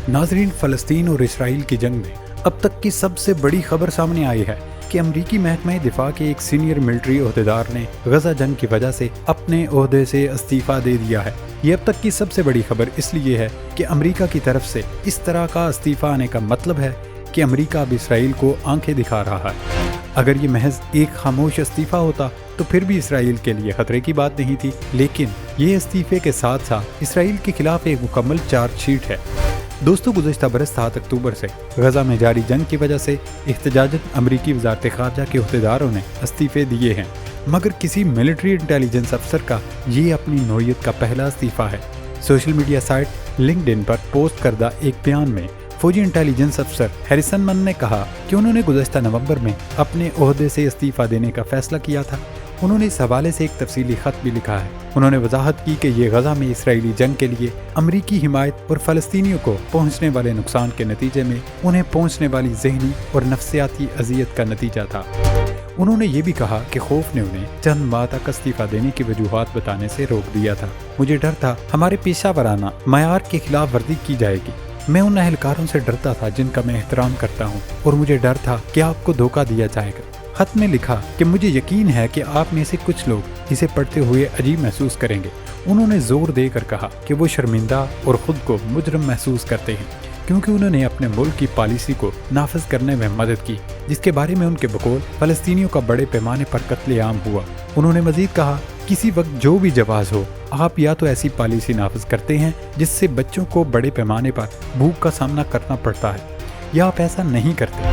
ناظرین، فلسطین اور اسرائیل کی جنگ میں اب تک کی سب سے بڑی خبر سامنے آئی ہے کہ امریکی محکمہ دفاع کے ایک سینئر ملٹری عہدیدار نے غزہ جنگ کی وجہ سے اپنے عہدے سے استعفیٰ دے دیا ہے۔ یہ اب تک کی سب سے بڑی خبر اس لیے ہے کہ امریکہ کی طرف سے اس طرح کا استعفیٰ آنے کا مطلب ہے کہ امریکہ اب اسرائیل کو آنکھیں دکھا رہا ہے۔ اگر یہ محض ایک خاموش استعفیٰ ہوتا تو پھر بھی اسرائیل کے لیے خطرے کی بات نہیں تھی، لیکن یہ استعفے کے ساتھ ساتھ اسرائیل کے خلاف ایک مکمل چارج شیٹ ہے۔ دوستو، گزشتہ برس 7 اکتوبر سے غزہ میں جاری جنگ کی وجہ سے احتجاجاً امریکی وزارت خارجہ کے عہدیداروں نے استعفے دیے ہیں، مگر کسی ملٹری انٹیلیجنس افسر کا یہ اپنی نوعیت کا پہلا استعفیٰ ہے۔ سوشل میڈیا سائٹ لنکڈ پر پوسٹ کردہ ایک بیان میں فوجی انٹیلیجنس افسر ہیریسن من نے کہا کہ انہوں نے گزشتہ نومبر میں اپنے عہدے سے استعفیٰ دینے کا فیصلہ کیا تھا۔ انہوں نے اس حوالے سے ایک تفصیلی خط بھی لکھا ہے۔ انہوں نے وضاحت کی کہ یہ غزہ میں اسرائیلی جنگ کے لیے امریکی حمایت اور فلسطینیوں کو پہنچنے والے نقصان کے نتیجے میں انہیں پہنچنے والی ذہنی اور نفسیاتی اذیت کا نتیجہ تھا۔ انہوں نے یہ بھی کہا کہ خوف نے انہیں چند ماہ تک استعفیٰ دینے کی وجوہات بتانے سے روک دیا تھا۔ مجھے ڈر تھا ہمارے پیشہ ورانہ معیار کی خلاف ورزی کی جائے گی۔ میں ان اہلکاروں سے ڈرتا تھا جن کا میں احترام کرتا ہوں، اور مجھے ڈر تھا کہ آپ کو دھوکہ دیا جائے گا۔ خط میں لکھا کہ مجھے یقین ہے کہ آپ میں سے کچھ لوگ اسے پڑھتے ہوئے عجیب محسوس کریں گے۔ انہوں نے زور دے کر کہا کہ وہ شرمندہ اور خود کو مجرم محسوس کرتے ہیں کیونکہ انہوں نے اپنے ملک کی پالیسی کو نافذ کرنے میں مدد کی، جس کے بارے میں ان کے بقول فلسطینیوں کا بڑے پیمانے پر قتل عام ہوا۔ انہوں نے مزید کہا، کسی وقت جو بھی جواز ہو، آپ یا تو ایسی پالیسی نافذ کرتے ہیں جس سے بچوں کو بڑے پیمانے پر بھوک کا سامنا کرنا پڑتا ہے، یا آپ ایسا نہیں کرتے۔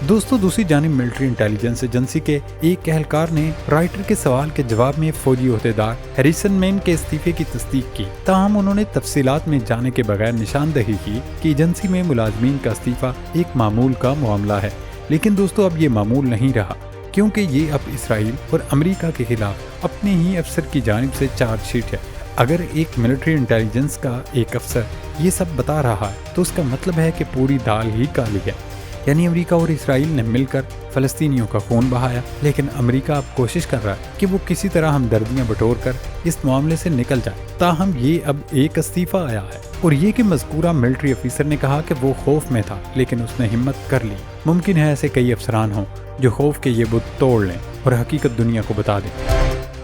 دوستو، دوسری جانب ملٹری انٹیلیجنس ایجنسی کے ایک اہلکار نے رائٹر کے سوال کے جواب میں فوجی عہدیدار ہیریسن مین کے استعفے کی تصدیق کی، تاہم انہوں نے تفصیلات میں جانے کے بغیر نشاندہی کی کہ ایجنسی میں ملازمین کا استعفیٰ ایک معمول کا معاملہ ہے۔ لیکن دوستو، اب یہ معمول نہیں رہا، کیونکہ یہ اب اسرائیل اور امریکہ کے خلاف اپنے ہی افسر کی جانب سے چارج شیٹ ہے۔ اگر ایک ملٹری انٹیلیجنس کا ایک افسر یہ سب بتا رہا ہے تو اس کا مطلب ہے کہ پوری دال ہی کالی ہے، یعنی امریکہ اور اسرائیل نے مل کر فلسطینیوں کا خون بہایا، لیکن امریکہ اب کوشش کر رہا ہے کہ وہ کسی طرح ہمدردیاں بٹور کر اس معاملے سے نکل جائے۔ تاہم یہ اب ایک استعفیٰ آیا ہے، اور یہ کہ مذکورہ ملٹری افسر نے کہا کہ وہ خوف میں تھا لیکن اس نے ہمت کر لی۔ ممکن ہے ایسے کئی افسران ہوں جو خوف کے یہ بت توڑ لیں اور حقیقت دنیا کو بتا دیں۔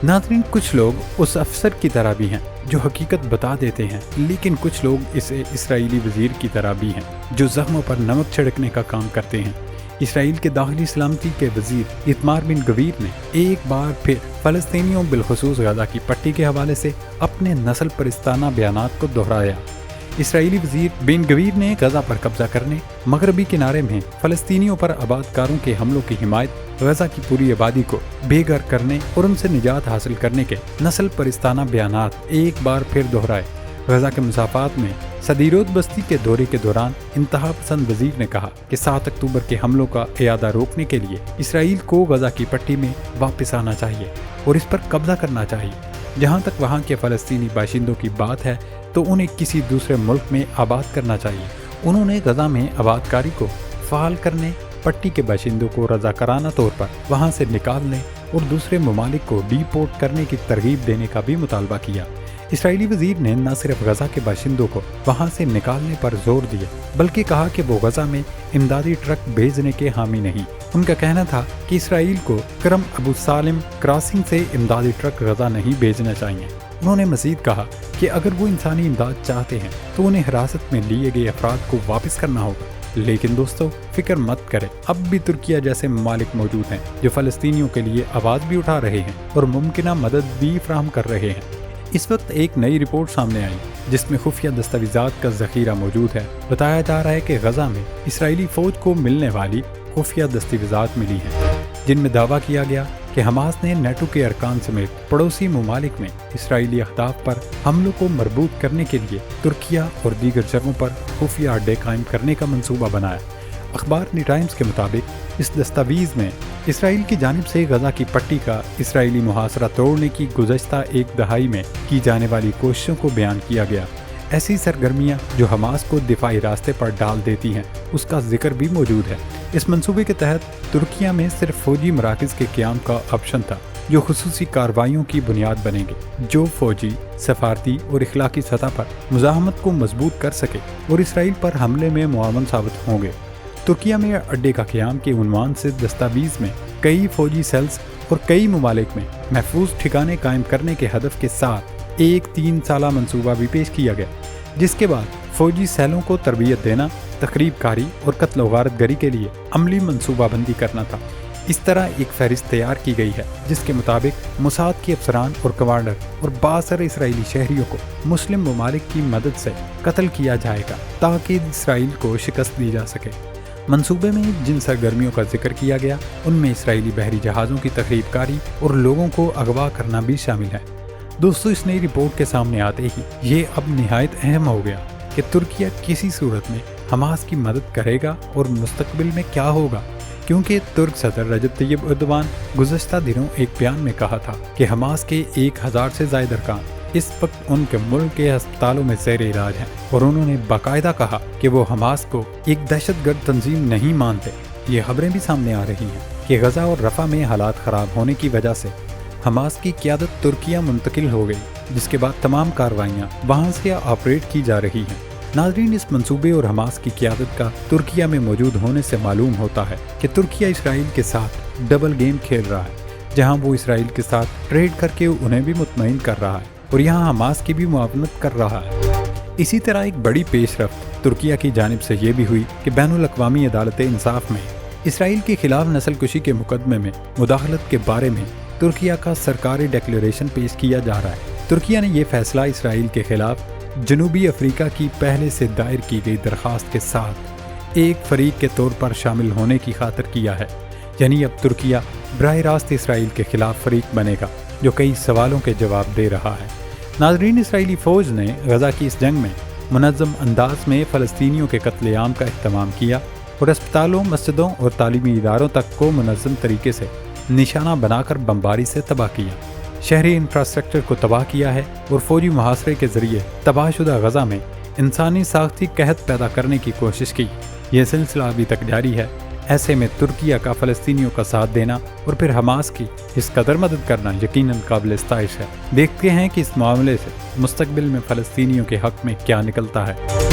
ناظرین، کچھ لوگ اس افسر کی طرح بھی ہیں جو حقیقت بتا دیتے ہیں، لیکن کچھ لوگ اسے اسرائیلی وزیر کی طرح بھی ہیں جو زخموں پر نمک چھڑکنے کا کام کرتے ہیں۔ اسرائیل کے داخلی سلامتی کے وزیر ایتمار بن گویر نے ایک بار پھر فلسطینیوں بالخصوص غزہ کی پٹی کے حوالے سے اپنے نسل پرستانہ بیانات کو دہرایا۔ اسرائیلی وزیر بن گویر نے غزہ پر قبضہ کرنے، مغربی کنارے میں فلسطینیوں پر آباد کاروں کے حملوں کی حمایت، غزہ کی پوری آبادی کو بے گھر کرنے اور ان سے نجات حاصل کرنے کے نسل پرستانہ بیانات ایک بار پھر دہرائے۔ غزہ کے مسافات میں صدیرود بستی کے دورے کے دوران انتہا پسند وزیر نے کہا کہ 7 اکتوبر کے حملوں کا اعادہ روکنے کے لیے اسرائیل کو غزہ کی پٹی میں واپس آنا چاہیے اور اس پر قبضہ کرنا چاہیے۔ جہاں تک وہاں کے فلسطینی باشندوں کی بات ہے تو انہیں کسی دوسرے ملک میں آباد کرنا چاہیے۔ انہوں نے غزہ میں آباد کاری کو فعال کرنے، پٹی کے باشندوں کو رضاکارانہ طور پر وہاں سے نکالنے اور دوسرے ممالک کو ڈی پورٹ کرنے کی ترغیب دینے کا بھی مطالبہ کیا۔ اسرائیلی وزیر نے نہ صرف غزہ کے باشندوں کو وہاں سے نکالنے پر زور دیا، بلکہ کہا کہ وہ غزہ میں امدادی ٹرک بھیجنے کے حامی نہیں۔ ان کا کہنا تھا کہ اسرائیل کو کرم ابو سالم کراسنگ سے امدادی ٹرک غزہ نہیں بھیجنا چاہیے۔ انہوں نے مزید کہا کہ اگر وہ انسانی امداد چاہتے ہیں تو انہیں حراست میں لیے گئے افراد کو واپس کرنا ہوگا۔ لیکن دوستو، فکر مت کریں، اب بھی ترکیہ جیسے ممالک موجود ہیں جو فلسطینیوں کے لیے آواز بھی اٹھا رہے ہیں اور ممکنہ مدد بھی فراہم کر رہے ہیں۔ اس وقت ایک نئی رپورٹ سامنے آئی جس میں خفیہ دستاویزات کا ذخیرہ موجود ہے۔ بتایا جا رہا ہے کہ غزہ میں اسرائیلی فوج کو ملنے والی خفیہ دستاویزات ملی ہیں جن میں دعویٰ کیا گیا کہ حماس نے نیٹو کے ارکان سمیت پڑوسی ممالک میں اسرائیلی اہداف پر حملوں کو مربوط کرنے کے لیے ترکیہ اور دیگر جگہوں پر خفیہ اڈے قائم کرنے کا منصوبہ بنایا۔ اخبار نی ٹائمز کے مطابق اس دستاویز میں اسرائیل کی جانب سے غزہ کی پٹی کا اسرائیلی محاصرہ توڑنے کی گزشتہ ایک دہائی میں کی جانے والی کوششوں کو بیان کیا گیا۔ ایسی سرگرمیاں جو حماس کو دفاعی راستے پر ڈال دیتی ہیں اس کا ذکر بھی موجود ہے۔ اس منصوبے کے تحت ترکیہ میں صرف فوجی مراکز کے قیام کا آپشن تھا، جو خصوصی کارروائیوں کی بنیاد بنیں گے، جو فوجی، سفارتی اور اخلاقی سطح پر مزاحمت کو مضبوط کر سکے اور اسرائیل پر حملے میں معاون ثابت ہوں گے۔ ترکیہ میں اڈے کا قیام کے عنوان سے دستاویز میں کئی فوجی سیلز اور کئی ممالک میں محفوظ ٹھکانے قائم کرنے کے ہدف کے ساتھ ایک 3 سالہ منصوبہ بھی پیش کیا گیا، جس کے بعد فوجی سیلوں کو تربیت دینا، تخریب کاری اور قتل و غارت گری کے لیے عملی منصوبہ بندی کرنا تھا۔ اس طرح ایک فہرست تیار کی گئی ہے جس کے مطابق موساد کے افسران اور کمانڈر اور بااثر اسرائیلی شہریوں کو مسلم ممالک کی مدد سے قتل کیا جائے گا تاکہ اسرائیل کو شکست دی جا سکے۔ منصوبے میں جن سرگرمیوں کا ذکر کیا گیا ان میں اسرائیلی بحری جہازوں کی تخریب کاری اور لوگوں کو اغوا کرنا بھی شامل ہے۔ دوستو، اس نئی رپورٹ کے سامنے آتے ہی یہ اب نہایت اہم ہو گیا کہ ترکیہ کسی صورت میں حماس کی مدد کرے گا اور مستقبل میں کیا ہوگا، کیونکہ ترک صدر رجب طیب ایردوان گزشتہ دنوں ایک بیان میں کہا تھا کہ حماس کے 1000 سے زائد ارکان اس وقت ان کے ملک کے ہسپتالوں میں زیر علاج ہیں، اور انہوں نے باقاعدہ کہا کہ وہ حماس کو ایک دہشت گرد تنظیم نہیں مانتے۔ یہ خبریں بھی سامنے آ رہی ہیں کہ غزہ اور رفح میں حالات خراب ہونے کی وجہ سے حماس کی قیادت ترکیہ منتقل ہو گئی، جس کے بعد تمام کارروائیاں وہاں سے آپریٹ کی جا رہی ہیں۔ ناظرین، اس منصوبے اور حماس کی قیادت کا ترکیہ میں موجود ہونے سے معلوم ہوتا ہے کہ ترکیہ اسرائیل کے ساتھ ڈبل گیم کھیل رہا ہے، جہاں وہ اسرائیل کے ساتھ ٹریڈ کر کے انہیں بھی مطمئن کر رہا ہے اور یہاں حماس کی بھی معاونت کر رہا ہے۔ اسی طرح ایک بڑی پیش رفت ترکیہ کی جانب سے یہ بھی ہوئی کہ بین الاقوامی عدالت انصاف میں اسرائیل کے خلاف نسل کشی کے مقدمے میں مداخلت کے بارے میں ترکیہ کا سرکاری ڈیکلیریشن پیش کیا جا رہا ہے۔ ترکیہ نے یہ فیصلہ اسرائیل کے خلاف جنوبی افریقہ کی پہلے سے دائر کی گئی درخواست کے ساتھ ایک فریق کے طور پر شامل ہونے کی خاطر کیا ہے، یعنی اب ترکیہ براہ راست اسرائیل کے خلاف فریق بنے گا جو کئی سوالوں کے جواب دے رہا ہے۔ ناظرین، اسرائیلی فوج نے غزہ کی اس جنگ میں منظم انداز میں فلسطینیوں کے قتل عام کا اہتمام کیا اور اسپتالوں، مسجدوں اور تعلیمی اداروں تک کو منظم طریقے سے نشانہ بنا کر بمباری سے تباہ کیا، شہری انفراسٹرکچر کو تباہ کیا ہے اور فوجی محاصرے کے ذریعے تباہ شدہ غزہ میں انسانی ساختی قحط پیدا کرنے کی کوشش کی۔ یہ سلسلہ ابھی تک جاری ہے۔ ایسے میں ترکیہ کا فلسطینیوں کا ساتھ دینا اور پھر حماس کی اس قدر مدد کرنا یقیناً قابل ستائش ہے۔ دیکھتے ہیں کہ اس معاملے سے مستقبل میں فلسطینیوں کے حق میں کیا نکلتا ہے۔